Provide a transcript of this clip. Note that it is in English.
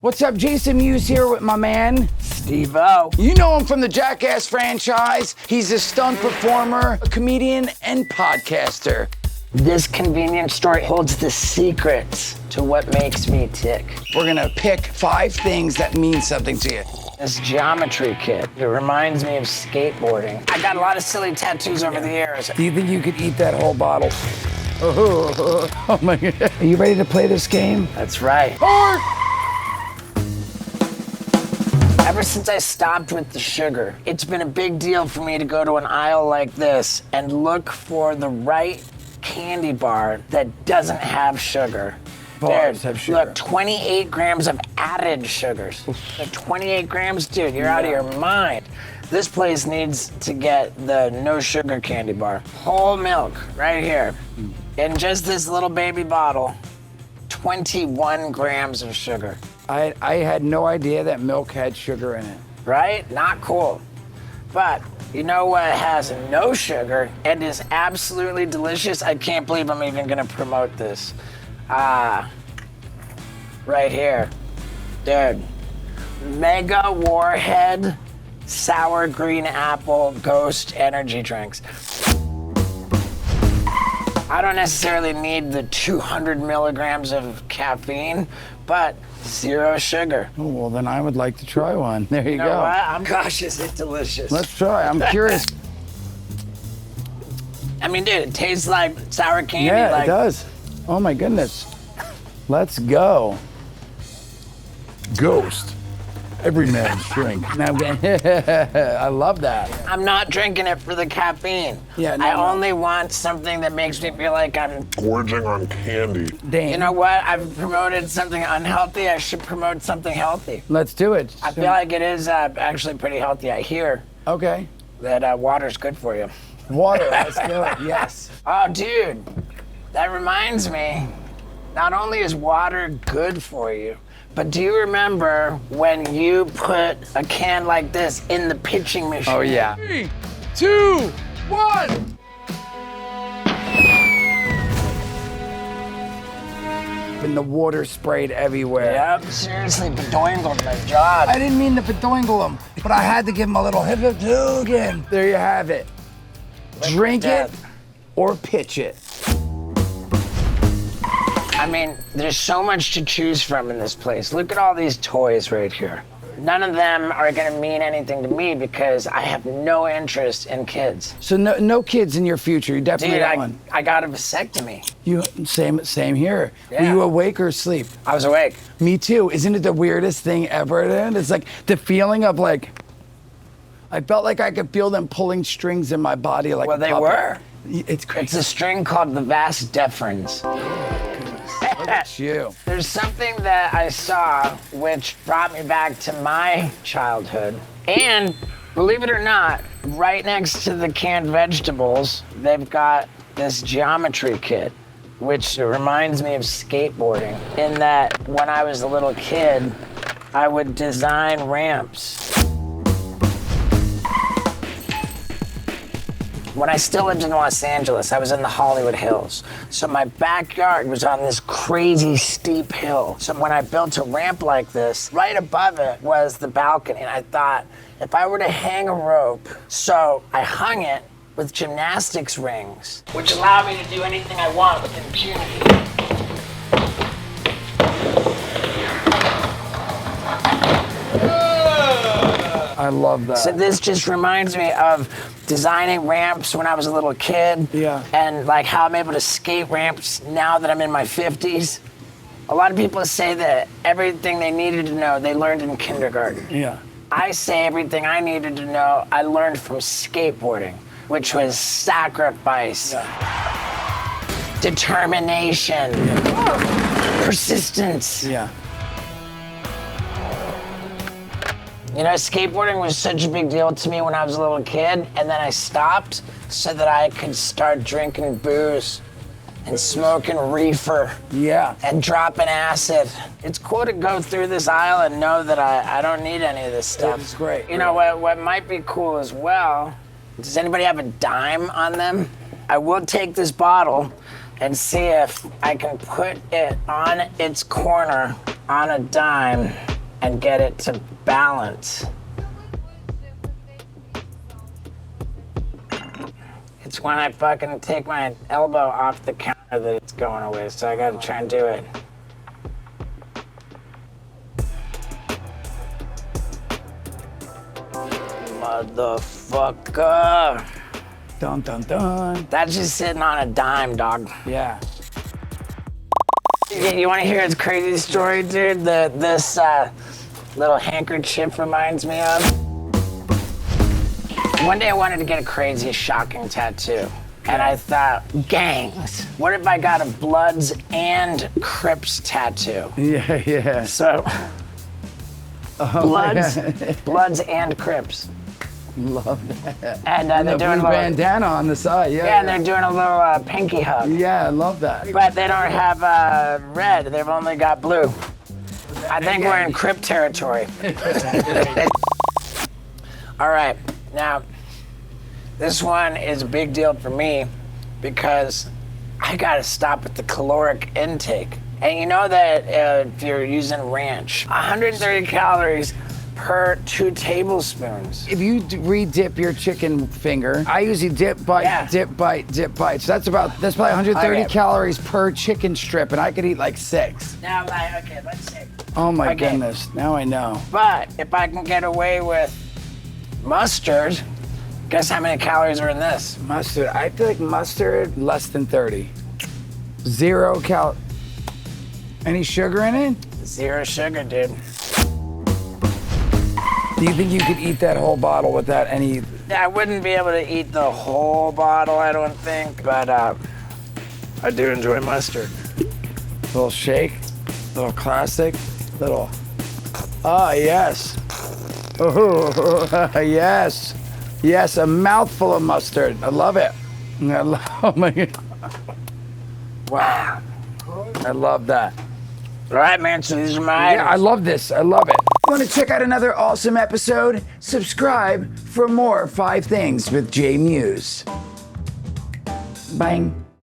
What's up, Jay Mewes here with my man, Steve-O. You know him from the Jackass franchise. He's a stunt performer, a comedian, and podcaster. This convenience store holds the secrets to what makes me tick. We're gonna pick 5 things that mean something to you. This geometry kit, it reminds me of skateboarding. I got a lot of silly tattoos over the years. Do you think you could eat that whole bottle? Oh my God. Are you ready to play this game? That's right. Or Ever since I stopped with the sugar, it's been a big deal for me to go to an aisle like this and look for the right candy bar that doesn't have sugar. Bars have sugar. Look, 28 grams of added sugars. So 28 grams, dude, you're out of your mind. This place needs to get the no sugar candy bar. Whole milk, right here. In just this little baby bottle, 21 grams of sugar. I had no idea that milk had sugar in it. Right? Not cool. But you know what has no sugar and is absolutely delicious? I can't believe I'm even gonna promote this. Right here. Dude. Mega Warhead Sour Green Apple Ghost Energy Drinks. I don't necessarily need the 200 milligrams of caffeine, but 0 sugar. Oh, well, then I would like to try one. There you You know go. what? Gosh, is it delicious. Let's try. I'm curious. I mean, dude, it tastes like sour candy. Yeah, it does. Oh my goodness. Let's go. Ghost. Every man's drink. Now, I love that. I'm not drinking it for the caffeine. Yeah, no, I no. only want something that makes me feel like I'm... Gorging on candy. Damn. You know what? I've promoted something unhealthy. I should promote something healthy. Let's do it. I feel like it is actually pretty healthy. I hear Okay. that water's good for you. Water. Let's do it. Yes. Oh, dude, that reminds me. Not only is water good for you, but do you remember when you put a can like this in the pitching machine? Oh yeah. 3, 2, 1. And the water sprayed everywhere. Yep, seriously, bedoingled my job. I didn't mean to bedoingle him, but I had to give him a little hip again. There you have it. Drink it or pitch it. I mean, there's so much to choose from in this place. Look at all these toys right here. None of them are gonna mean anything to me because I have no interest in kids. So no kids in your future. You definitely Dude, got one. I got a vasectomy. You same here. Yeah. Were you awake or asleep? I was awake. Me too. Isn't it the weirdest thing ever? Then it's like the feeling of like I felt like I could feel them pulling strings in my body like Well, a they puppet. were. It's It's crazy. a string called the vas deferens. Look at you. There's something that I saw which brought me back to my childhood. And believe it or not, right next to the canned vegetables, they've got this geometry kit, which reminds me of skateboarding. In that when I was a little kid, I would design ramps. When I still lived in Los Angeles, I was in the Hollywood Hills. So my backyard was on this crazy steep hill. So when I built a ramp like this, right above it was the balcony. And I thought, if I were to hang a rope, so I hung it with gymnastics rings, which allowed me to do anything I want with impunity. I love that. So this just reminds me of designing ramps when I was a little kid. Yeah. And like how I'm able to skate ramps now that I'm in my 50s. A lot of people say that everything they needed to know, they learned in kindergarten. Yeah. I say everything I needed to know, I learned from skateboarding, which was sacrifice, determination, persistence. Yeah. You know, skateboarding was such a big deal to me when I was a little kid, and then I stopped so that I could start drinking booze and smoking reefer Yeah. and dropping acid. It's cool to go through this aisle and know that I don't need any of this stuff. It's great. You know, what might be cool as well, does anybody have a dime on them? I will take this bottle and see if I can put it on its corner on a dime. and get it to balance. It's when I fucking take my elbow off the counter that it's going away, so I gotta try and do it. Motherfucker. Dun dun dun. That's just sitting on a dime, dog. Yeah. You want to hear his crazy story, dude? This little handkerchief reminds me of. One day I wanted to get a crazy, shocking tattoo. And I thought, gangs. What if I got a Bloods and Crips tattoo? Yeah, yeah. So, Bloods, yeah. Bloods and Crips. Love that. And And they're the doing a blue little, bandana on the side, yeah. yeah, and they're doing a little pinky hug. Yeah, I love that. But they don't have red, they've only got blue. I think we're in Crip territory. All right, now, this one is a big deal for me because I gotta stop at the caloric intake. And you know that if you're using ranch, 130 calories per 2 tablespoons. If you re-dip your chicken finger, I usually dip, bite, Yeah. dip, bite, dip, bite. So that's probably 130 Okay. calories per chicken strip, and I could eat like 6. Now, okay, let's see. Oh my Okay. goodness, now I know. But if I can get away with mustard, guess how many calories are in this? Mustard, I feel like mustard, less than 30. 0 cal. Any sugar in it? 0 sugar, dude. Do you think you could eat that whole bottle without any? I wouldn't be able to eat the whole bottle, I don't think, but I do enjoy mustard. Little shake, little classic, little. Ah, yes. Oh, yes. Yes, a mouthful of mustard. I love it. Oh my God. Wow. I love that. All right, man, so these are my Yeah, I love this. I love it. Want to check out another awesome episode? Subscribe for more 5 Things with Jay Mewes. Bang.